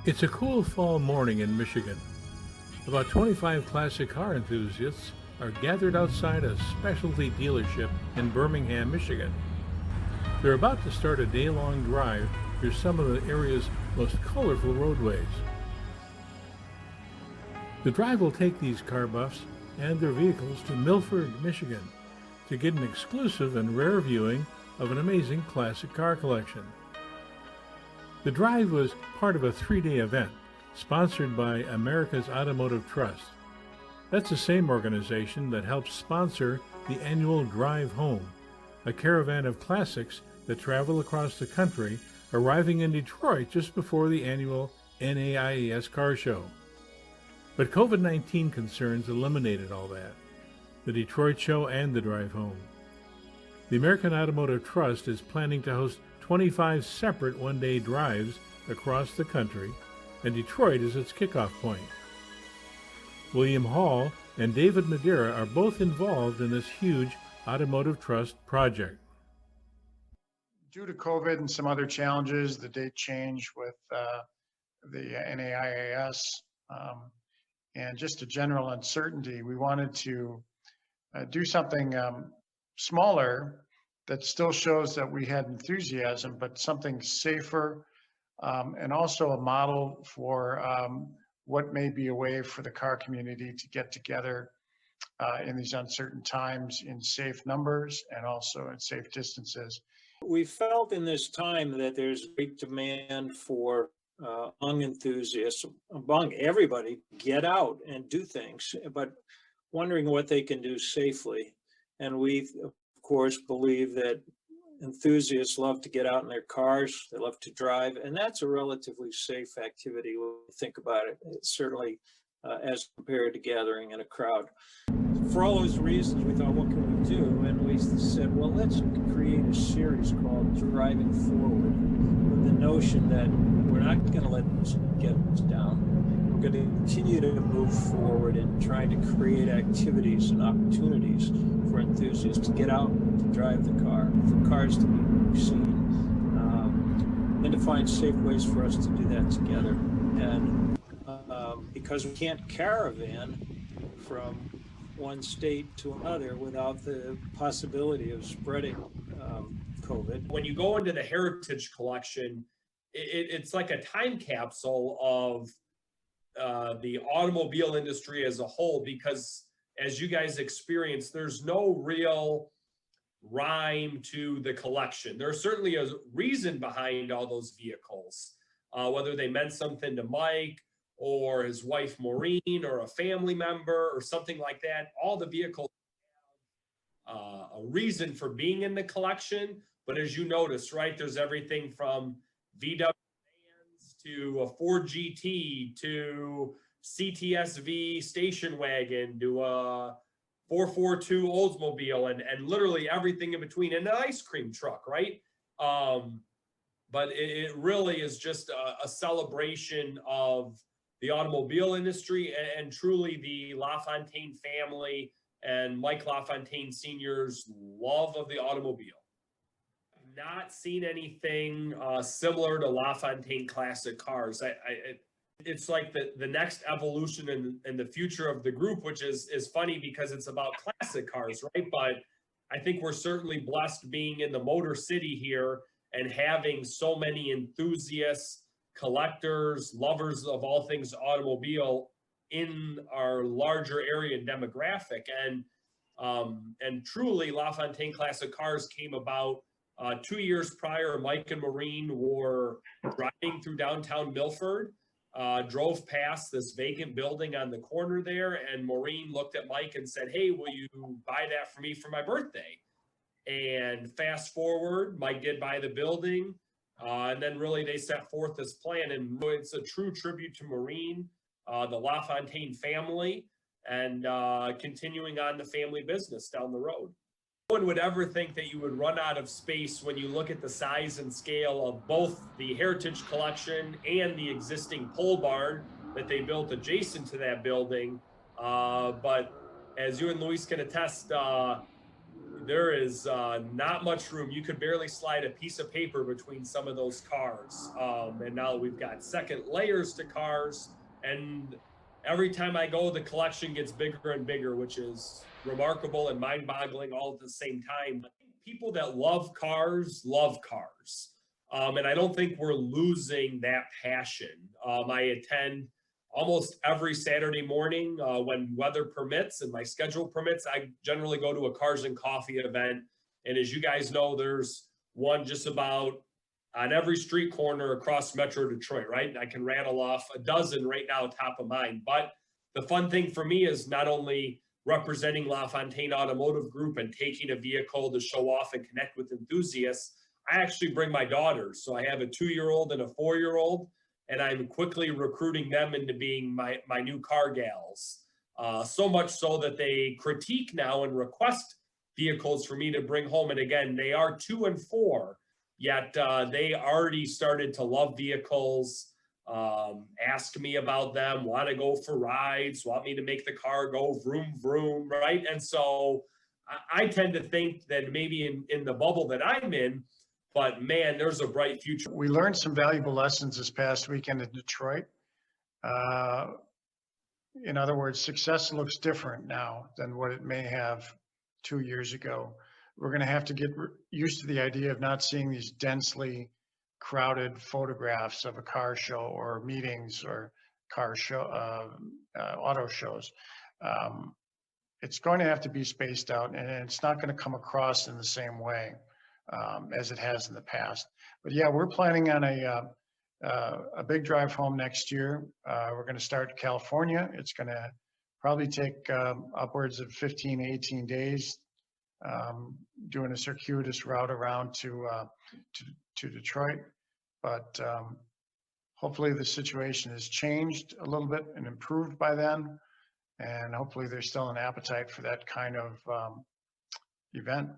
It's a cool fall morning in Michigan. About 25 classic car enthusiasts are gathered outside a specialty dealership in Birmingham, Michigan. They're about to start a day-long drive through some of the area's most colorful roadways. The drive will take these car buffs and their vehicles to Milford, Michigan, to get an exclusive and rare viewing of an amazing classic car collection. The drive was part of a 3-day event sponsored by America's Automotive Trust. That's the same organization that helps sponsor the annual Drive Home, a caravan of classics that travel across the country, arriving in Detroit just before the annual NAIAS car show. But COVID-19 concerns eliminated all that, the Detroit show and the Drive Home. The American Automotive Trust is planning to host 25 separate one-day drives across the country, and Detroit is its kickoff point. William Hall and David Madeira are both involved in this huge Automotive Trust project. Due to COVID and some other challenges, the date changed with the NAIAS and just a general uncertainty. We wanted to do something smaller that still shows that we had enthusiasm, but something safer, and also a model for what may be a way for the car community to get together in these uncertain times in safe numbers and also in safe distances. We felt in this time that there's great demand for among enthusiasts, among everybody, get out and do things, but wondering what they can do safely. And we, of course, believe that enthusiasts love to get out in their cars, they love to drive, and that's a relatively safe activity when you think about it, certainly as compared to gathering in a crowd. For all those reasons, we thought, what can we do? And we said, well, let's create a series called Driving Forward, with the notion that we're not going to let this get us down. We're going to continue to move forward and trying to create activities and opportunities for enthusiasts to get out, to drive the car, for cars to be seen, and to find safe ways for us to do that together. And because we can't caravan from one state to another without the possibility of spreading COVID. When you go into the Heritage Collection, it's like a time capsule of the automobile industry as a whole, because as you guys experience, there's no real rhyme to the collection. There's certainly a reason behind all those vehicles, whether they meant something to Mike or his wife Maureen or a family member or something like that. All the vehicles have a reason for being in the collection. But as you notice, right, there's everything from VW vans to a Ford GT to CTSV station wagon to a 442 Oldsmobile and literally everything in between, and an ice cream truck, right? But it really is just a celebration of the automobile industry and truly the LaFontaine family and Mike LaFontaine Sr.'s love of the automobile. I've not seen anything similar to LaFontaine classic cars. It's like the next evolution in the future of the group, which is funny because it's about classic cars, right? But I think we're certainly blessed being in the Motor City here and having so many enthusiasts, collectors, lovers of all things automobile in our larger area and demographic. And truly, LaFontaine Classic Cars came about 2 years prior. Mike and Maureen were driving through downtown Milford, drove past this vacant building on the corner there, and Maureen looked at Mike and said, "Hey, will you buy that for me for my birthday?" And fast forward, Mike did buy the building. And then really they set forth this plan, and it's a true tribute to Maureen, the LaFontaine family, and continuing on the family business down the road. No one would ever think that you would run out of space when you look at the size and scale of both the Heritage Collection and the existing pole barn that they built adjacent to that building. But as you and Luis can attest, there is not much room. You could barely slide a piece of paper between some of those cars. And now we've got second layers to cars. And every time I go, the collection gets bigger and bigger, which is remarkable and mind-boggling all at the same time. But people that love cars love cars. And I don't think we're losing that passion. I attend almost every Saturday morning when weather permits and my schedule permits. I generally go to a Cars and Coffee event. And as you guys know, there's one just about on every street corner across Metro Detroit, right? And I can rattle off a dozen right now, top of mind. But the fun thing for me is not only representing LaFontaine Automotive Group and taking a vehicle to show off and connect with enthusiasts, I actually bring my daughters. So I have a 2-year-old and a 4-year-old, and I'm quickly recruiting them into being my new car gals. So much so that they critique now and request vehicles for me to bring home. And again, they are 2 and 4, yet they already started to love vehicles, ask me about them, want to go for rides, want me to make the car go vroom, vroom, right? And so I tend to think that maybe in the bubble that I'm in, but man, there's a bright future. We learned some valuable lessons this past weekend in Detroit. In other words, success looks different now than what it may have 2 years ago. We're going to have to get used to the idea of not seeing these densely crowded photographs of a car show or meetings or car show, auto shows. It's going to have to be spaced out, and it's not going to come across in the same way as it has in the past. But yeah, we're planning on a big drive home next year. We're going to start in California. It's going to probably take upwards of 15, 18 days, doing a circuitous route around to Detroit. But hopefully the situation has changed a little bit and improved by then. And hopefully there's still an appetite for that kind of event.